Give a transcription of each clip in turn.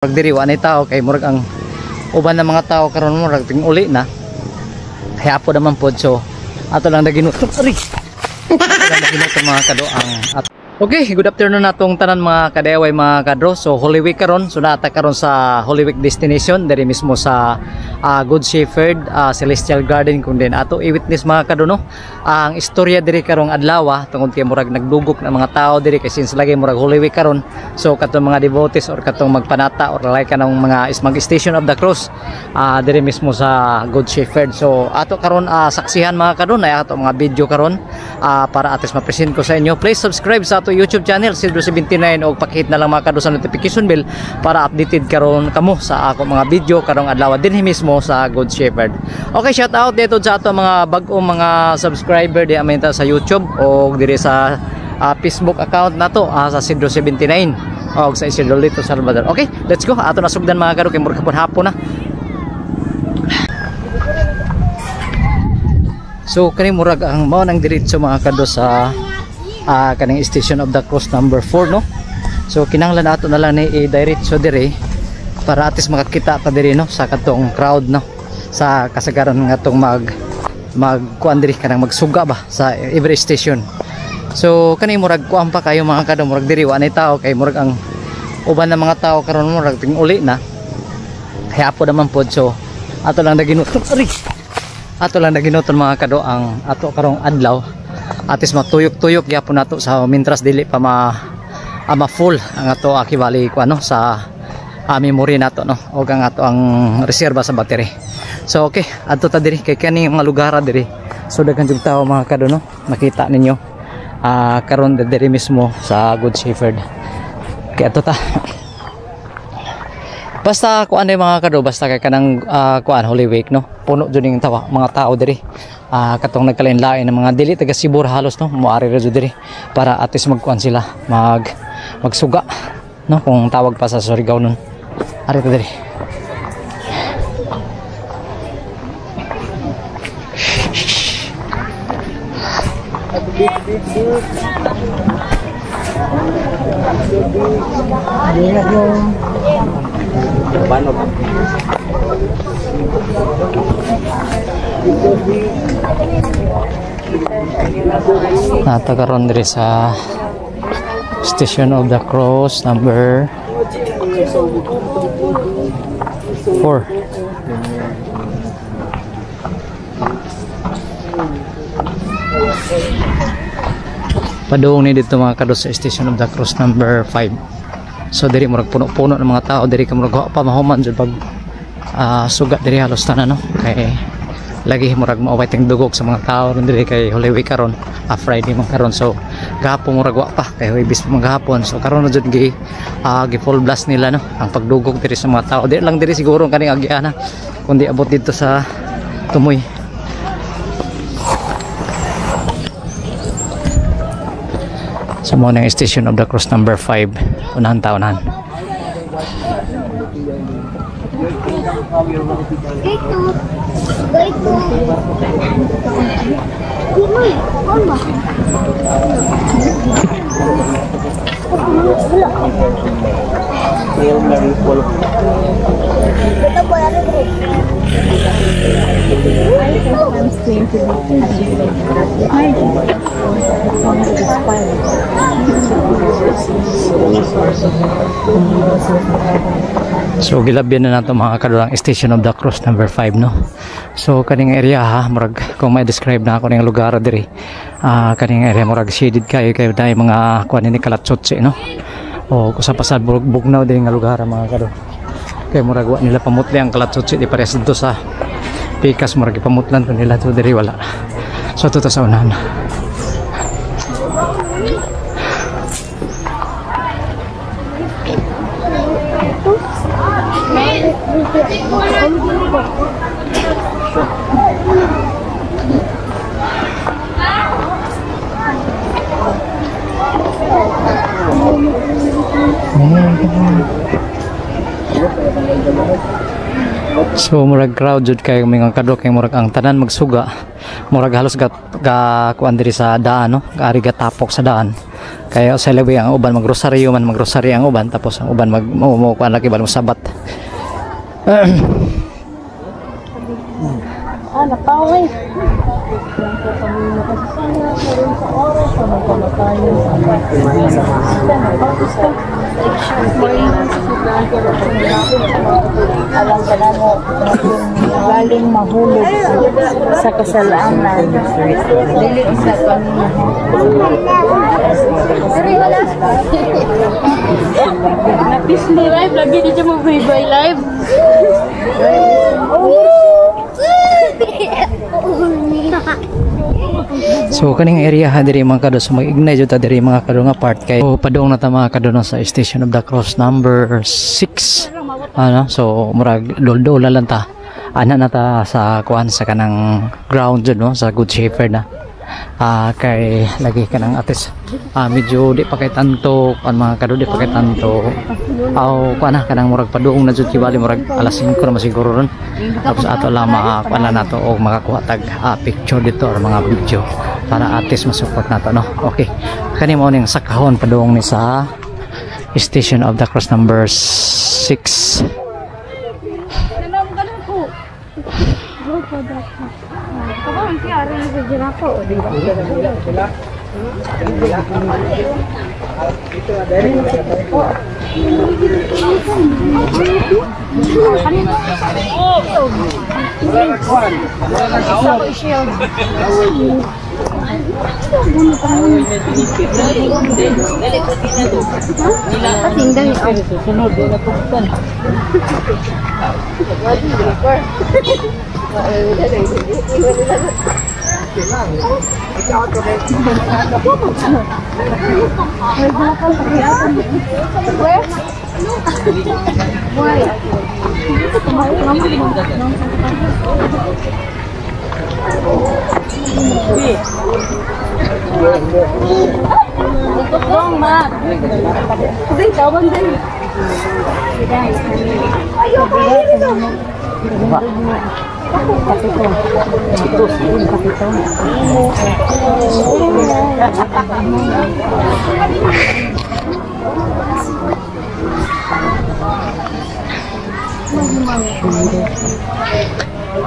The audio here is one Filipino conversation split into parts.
Murag diri wa nay tao kay murag ang uban ng mga tao karon murag ting uli na. Kaya po naman pod so ato lang naginutom ari. Naginutom mga kadoang at okay, good afternoon natong tanan mga kadeway mga kadro. So Holy Week karon, so naata karon sa Holy Week destination diri mismo sa Good Shepherd Celestial Garden kun din ato i-witness mga kadro no. Ang istorya diri karong adlaw tungod kay murag nagdugok na mga tao diri kay since lagi murag Holy Week karon. So katong mga devotees or katong magpanata or like kanang mga mag Station of the Cross diri mismo sa Good Shepherd. So ato karon saksihan mga kadro na ato mga video karon para atis ma-present ko sa inyo. Please subscribe sa ato YouTube channel Sildo79 o pakihit na lang mga kadro sa notification bell para updated karon kamo sa ako mga video karong adlaw dinhi mismo sa Good Shepherd. Okay, shout out dito sa ato mga bag-ong mga subscriber di amenta sa YouTube o diri sa Facebook account nato sa Sildo79 o sa Isidro Lito Salvador. Okay, let's go. Ato na sugdan mga kadro kay murag hapon na. So kani murag ang mao nang diretso mga kadro sa kaning Station of the Cross number 4 no. So kinahanglan ato na lang ni i-diretso dire para atis makakita ta dire no sa katong crowd no sa kasagaran nga tong magkuan diri kanang magsuga ba sa every station. So kani murag kuan pa kayo mga kadro murag diri wa nay tao kay murag ang uban ng mga tao karon murag ting uli na. Kaya po naman pod so ato lang naginutom ari. Ato lang naginutom mga kadro ang ato karong adlaw atis matuyok-tuyok gyapon nato sa mintras dili pa ma-full ang ato akibali ko ano sa memory nato no o ang ato ang reserba sa battery. So okay, adto ta diri kay kani mga lugar diri. So daghan jud tawo mga kadto no. Makita ninyo karon diri mismo sa Good Shepherd. Kay adto ta. Basta kuan ay mga kadto basta kay kanang kuan Holy Week no. Puno jud ning tawa mga tao diri. Katong nagkalain-lain ng mga dili taga Cebu halos no moari ra jud diri para atis magkuan sila magsuga no kung tawag pa sa Surigao nun. Ari ta diri. Nata karon diri sa Station of the Cross number 4. Padung ni dito mga kadto sa Station of the Cross number 5. So diri murag puno-puno ng mga tao diri ka murag pa mahuman jud pag suga diri halos tanan no kay lagi murag maaway ting dugog sa mga tao ron diri kay Holy Week karon Friday man karon. So gahapon murag wa pa kay Huwebes pa maghapon. So karon na jud gi full blast nila no ang pagdugog diri sa mga tao. Di lang diri siguro kaning agiana kundi abot dito sa Tumoy. So mo nang Station of the Cross number 5 unahan taonan. So gilabyan na nato mga kadulang Station of the Cross number 5 no. So kaning area murag kung may describe na ako ning lugar diri kaning area murag shaded kayo dai mga kuan ni kalatsotse no o kusa pasad bugnaw diri nga lugar mga kadto kay murag wa nila pamutli ang kalatsotse di pares dito sa pikas murag pamutlan to nila to diri wala. So to sa unahan. So murag crowd jud kay mga kadto kay murag ang tanan magsuga murag halos ga kuan diri sa daan no, gaari gatapok sa daan Kaya sa labi ang uban magrosaryo man magrosaryo ang uban tapos ang uban kuan lagi bal sabat. Napaway. Alam ka na mo, galing mahulog sa kasalanan. Dili sa kanina. Napis mo live, lagi di siya mag-bye live. So kaning area ha diri mga kado so mag-ignite jud ta diri mga kado nga part kay so, padung na ta mga kado no, sa Station of the Cross number 6 ano so murag dol-dol lang ta ana na ta sa kuan sa kanang ground jud no sa Good Shepherd na kay lagi kanang atis medyo di pa kay tanto ang mga kado di pa kay tanto aw kuan na kanang murag padung na jud kibali murag alas 5 na masiguro ron tapos ato lang kuan na nato og makakuha tag picture dito or mga video para atis masupport nato no. Okay kani mo ning sakahon padung ni sa Station of the Cross number 6.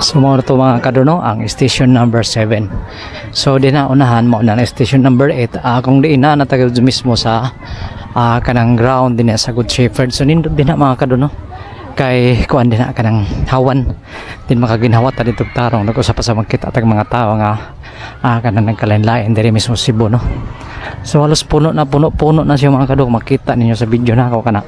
So mo to mga kaduno ang station number 7. So di na unahan mo na station number 8 kung di na natagod mismo sa kanang ground din sa Good Shepherd. So nindot din na mga kaduno kay kuan din na kanang hawan din makaginhawa ta dito tarong nag-usap pa sa magkita tag mga tao nga kanang nagkalain-lain diri mismo Cebu no. So halos puno na siya mga kaduno makita ninyo sa video na ako kana.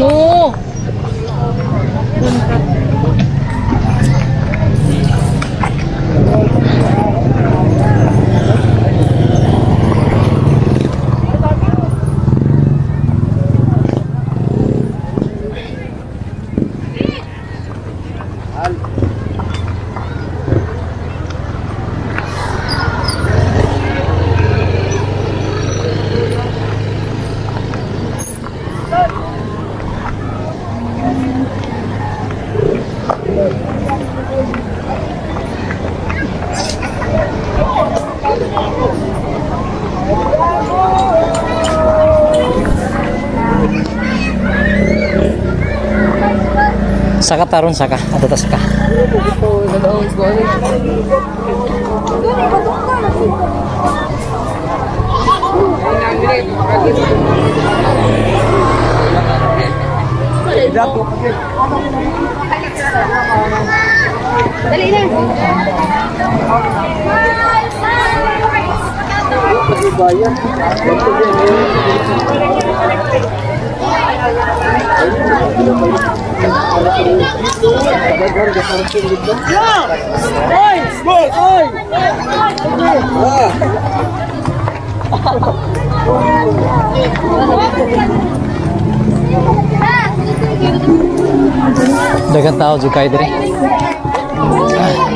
No. Saka taron saka ato ta saka. Dali na. Dagang tao juga kayo dire. Okay.